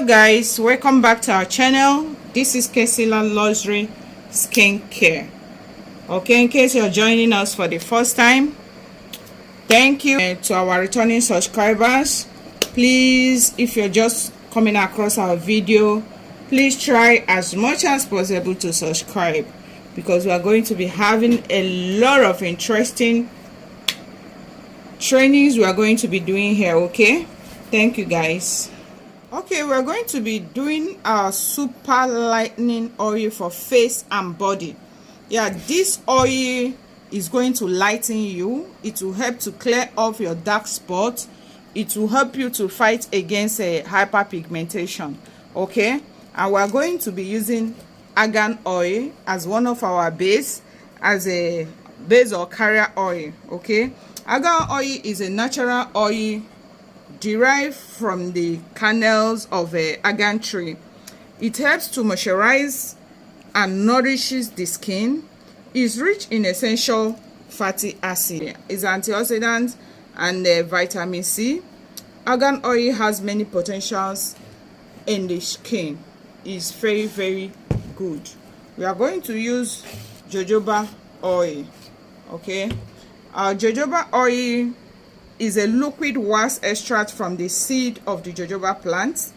guys, welcome back to our channel. This is Kesila Luxury Skincare. Okay, in case you're joining us for the first time, thank you. And to our returning subscribers, please, if you're just coming across our video, please try as much as possible to subscribe, because we are going to be having a lot of interesting trainings we are going to be doing here. Okay, thank you guys. Okay, we're going to be doing our super lightening oil for face and body. Yeah, this oil is going to lighten you. It will help to clear off your dark spots. It will help you to fight against hyperpigmentation. Okay, and we're going to be using argan oil as one of our base, as a base or carrier oil. Okay, argan oil is a natural oil derived from the kernels of a argan tree. It helps to moisturize and nourishes the skin. Is rich in essential fatty acid. Is antioxidant and vitamin C. Argan oil has many potentials in the skin. It's very, very good. We are going to use jojoba oil. Okay, our jojoba oil is a liquid wax extract from the seed of the jojoba plant.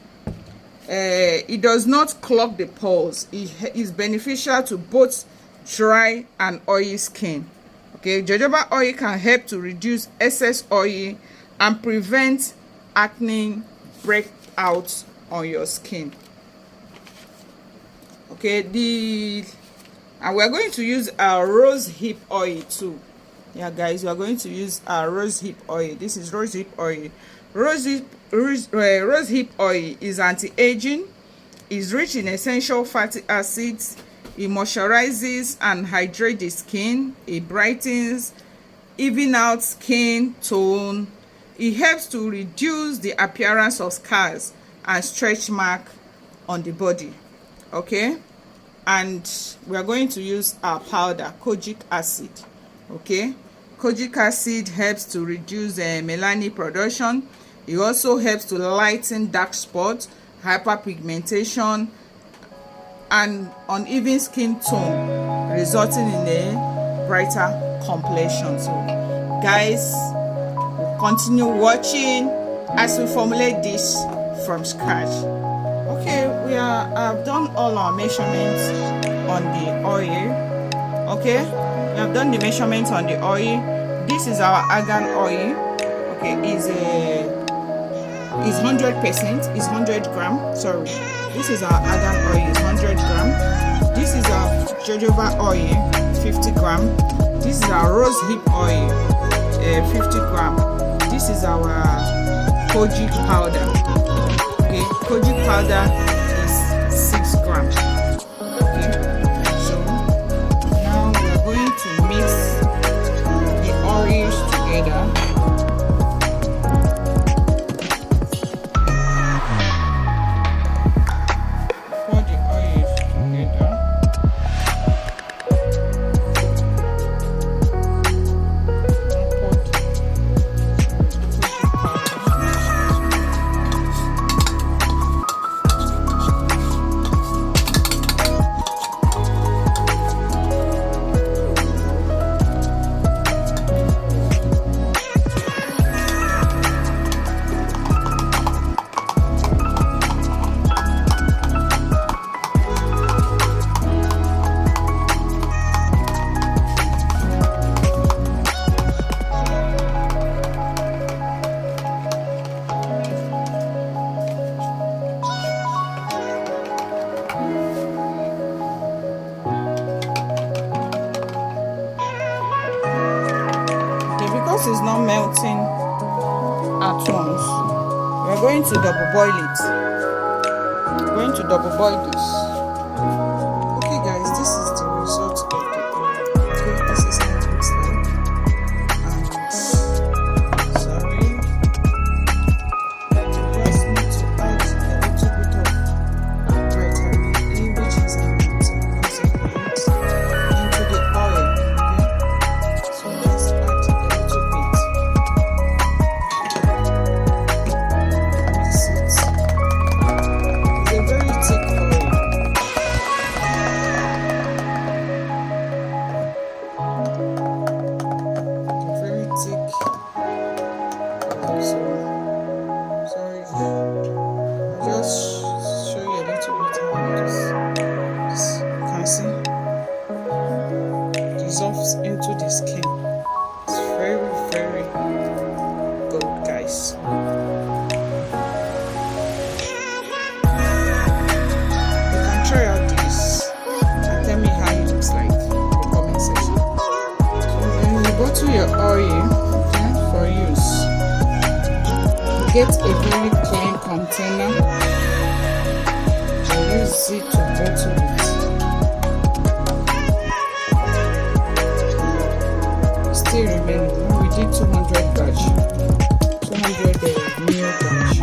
It does not clog the pores. It is beneficial to both dry and oily skin. Okay, jojoba oil can help to reduce excess oil and prevent acne breakouts on your skin. Okay, and we're going to use our rose hip oil too. Yeah guys, we are going to use our rose hip oil. This is rose hip oil. Rose hip oil is anti-aging, is rich in essential fatty acids. It moisturizes and hydrates the skin. It brightens, even out skin tone. It helps to reduce the appearance of scars and stretch mark on the body. Okay, and we are going to use our powder, kojic acid. Okay, kojic acid helps to reduce melanin production. It also helps to lighten dark spots, hyperpigmentation, and uneven skin tone, resulting in a brighter complexion. So guys, continue watching as we formulate this from scratch. Okay, I've done all our measurements on the oil. Okay, we have done the measurements on the oil. This is our argan oil. Okay, is 100%, is 100 gram. Sorry, this is our argan oil, is 100 gram. This is our jojoba oil, 50 gram. This is our rose hip oil, 50 gram. This is our kojic powder. Okay, kojic powder is 6 grams. Together. Pour the oils together. Because it's not melting at once, we're going to double boil it. We're going to double boil this. Okay guys, this is the result of the oil. Okay, this is how it looks like. And sorry, I just need to add a little bit of vitamin E, which is an antioxidant, into the oil. Okay, so let's add a little bit. Mix it. absorbs into the skin. It's very, very good, guys. You can try out this and tell me how it looks like in the comment section. So then you bottle your oil, okay, for use. You get a very clean container and use it to bottle it. Still remaining. We did 200 batch, 200 ml batch.